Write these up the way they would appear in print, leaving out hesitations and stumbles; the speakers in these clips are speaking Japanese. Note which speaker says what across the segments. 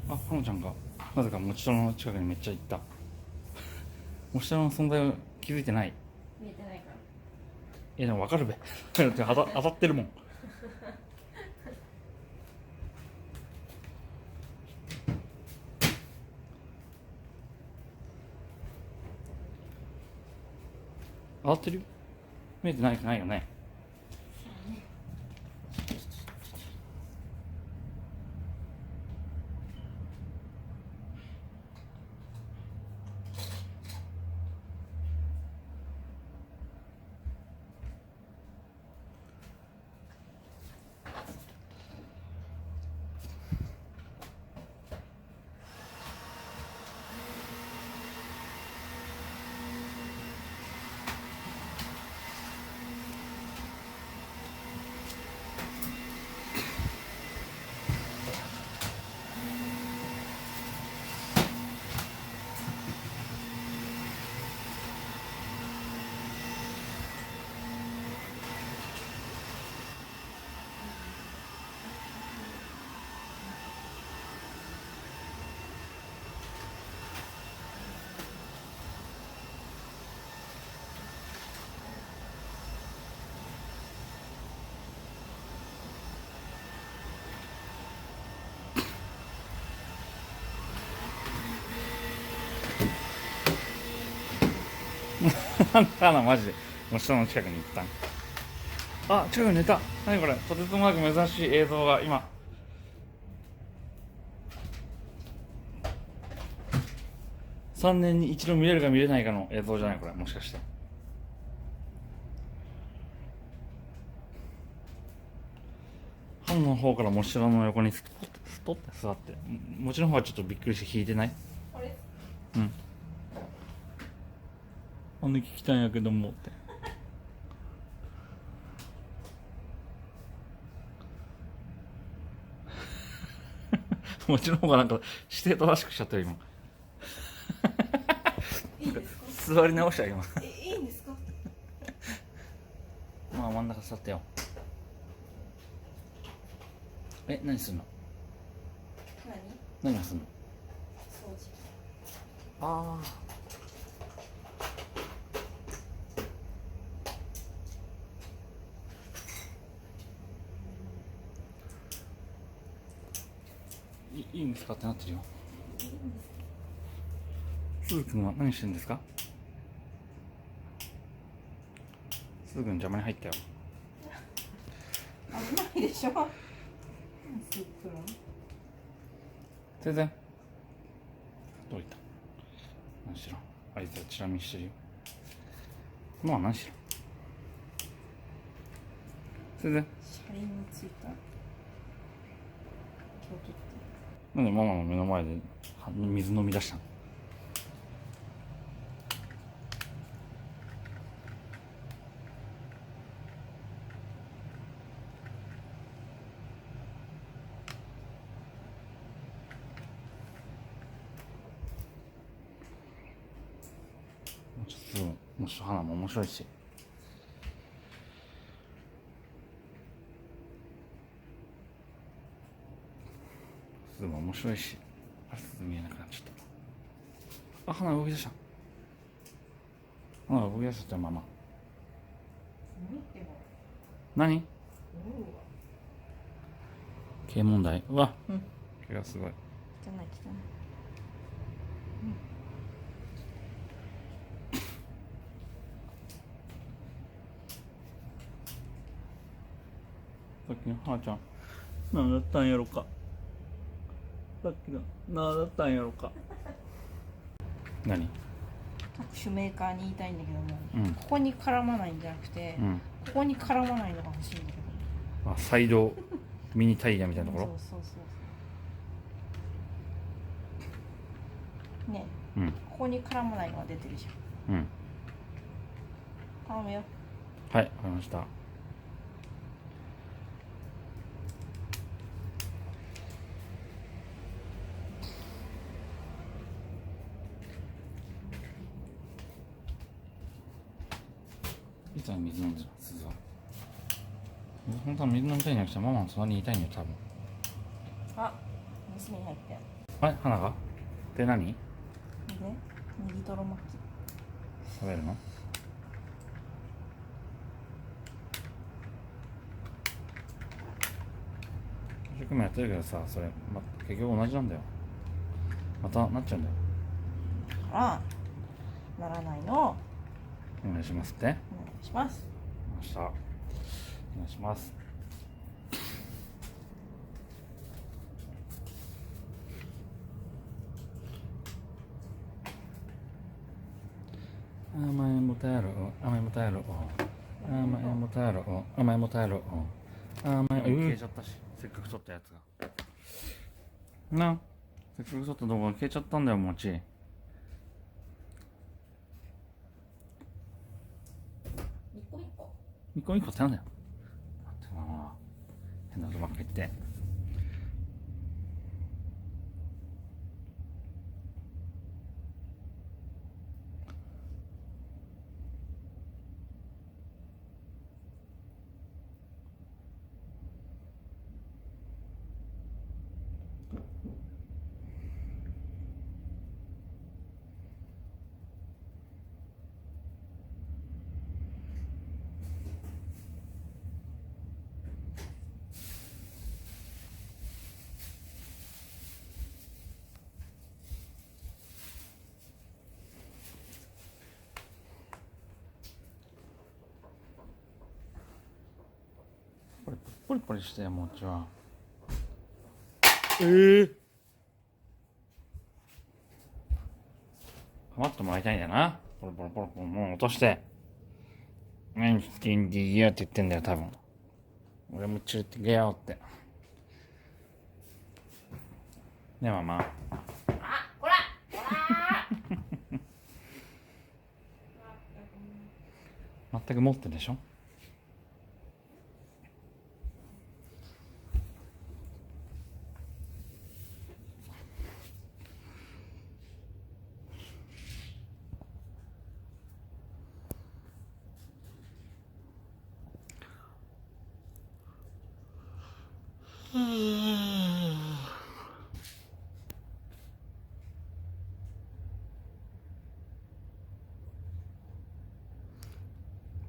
Speaker 1: あ、はのちゃんがなぜかもちろんの近くにめっちゃ行った。もちろんの存在を気づいてない。
Speaker 2: 見えてないから。
Speaker 1: いやでも分かるべ。だって当たってるもん。当たってるよ。見えてないよね。あんなマジでもう下の近くに行ったん。あ、近くに寝た。何これ、とてつもなく珍しい映像が今。3年に一度見れるか見れないかの映像じゃないこれ、もしかして。ハンの方からもちろんの横にストって座って、もちろんの方はちょっとびっくりして引いてない。
Speaker 2: あれ？
Speaker 1: うん。あんな聞きたいんやけどもって。もちろん方がなんか指定正しくしちゃったよ今。
Speaker 2: いいですか？
Speaker 1: 座り直したよ今。
Speaker 2: いいんですか？
Speaker 1: まあ真ん中座ってよ。何すんの？何をすんの？
Speaker 2: 掃除。
Speaker 1: ああ。いいんですかってなってるよ。すずくんは何してるんですか？すずくん邪魔に入ったよ。
Speaker 2: 危ないでしょ。
Speaker 1: 全然。どういった？何しろあいつはチラ見してるよ。まあ何しろ全然。
Speaker 2: 車輪についた。
Speaker 1: なんでママの目の前で水飲み出したの？もうちょっともうちょっと花も面白いし。すぐ面白いし。あ、すぐ見えなくなっちゃった。あ、花動き出した。花動き出したってママ。何？経問題。うわ、毛がすごい。
Speaker 2: 汚い汚い。
Speaker 1: さっきの花ちゃん何だったんやろか。さっきの何だったんやろか。何？
Speaker 2: 各種メーカーに言いたいんだけども、
Speaker 1: うん、
Speaker 2: ここに絡まないんじゃなくて、
Speaker 1: うん、
Speaker 2: ここに絡まないのが欲しいんだけど。
Speaker 1: あ、サイドミニタイヤみたいなところ。
Speaker 2: そうね、
Speaker 1: うん、
Speaker 2: ここに絡まないのが出てるじゃん。
Speaker 1: うん。
Speaker 2: 頼むよ。
Speaker 1: はい、わかりました。いつも水飲んでる鈴は。本当は水飲みたいんじゃなくてママの隣にいたいんよ多分。
Speaker 2: あ、娘に入って。
Speaker 1: あれ花がで何
Speaker 2: でネギトロ巻き。
Speaker 1: 食べるの？一生懸命やってるけどさ、それ、結局同じなんだよ。またなっちゃうんだよ。
Speaker 2: からならないのを
Speaker 1: お願いしますって。
Speaker 2: お願いします。
Speaker 1: 明日お願いします。甘えもたろう、甘えもたろう、甘えもたろう、甘えもたろう、甘え消えちゃったし、せっかく撮ったやつがな、せっかく撮った動画が消えちゃったんだよ、もち。ニコニコってなんだよ。変なことばっか言って。ポリポリしてよ、もちは。構ってもらいたいんだよな。ポロポロポロポロ、もう落として。何してんでいいよって言ってんだよ、多分。俺も連れてけよって。ねえ、ママ。
Speaker 2: こら
Speaker 1: 全く持ってるでしょ。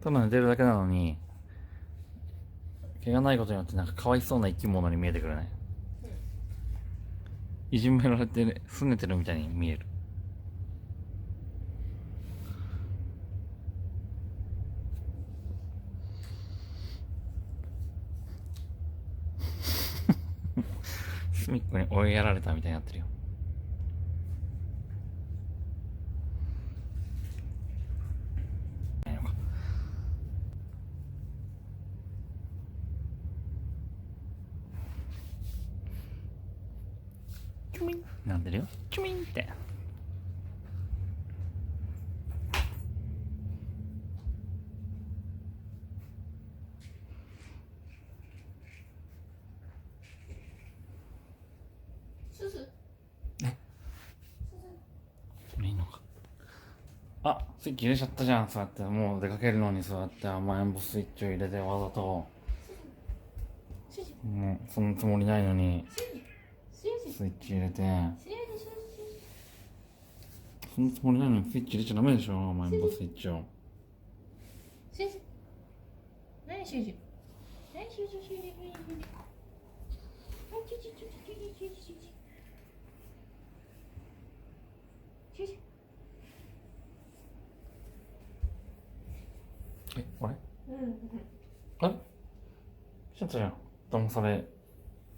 Speaker 1: ただ寝てるだけなのに、毛がないことによってなんかかわいそうな生き物に見えてくるね。いじめられて、ね、拗ねてるみたいに見える。隅っこに追いやられたみたいになってるよ。チュミンなんでるよ。チュミンって。いいのか。あ、スイッチ入れちゃったじゃん。そうやってもう出かけるのにそうやって甘えん坊スイッチを入れてわざと。そのつもりないのにスイッチ入れて。そのつもりないのにスイッチ入れちゃダメでしょ、甘えん坊スイッチを。
Speaker 2: 何シュジュ何シュジュシュジュシュジュ何シュジュシュジュシュジュシュジュシュジュ
Speaker 1: あれあれちょっとじゃん。騙され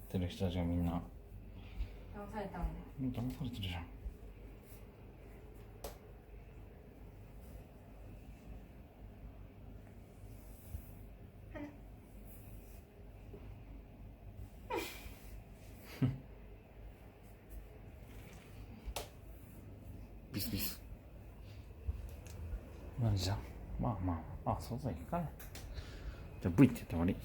Speaker 1: てる人たちがみんな。
Speaker 2: 騙されたの
Speaker 1: 騙されてるじゃん。ビスビス。何じゃ。まあまあ、そうそういくかね。じゃあ V って言って終わり。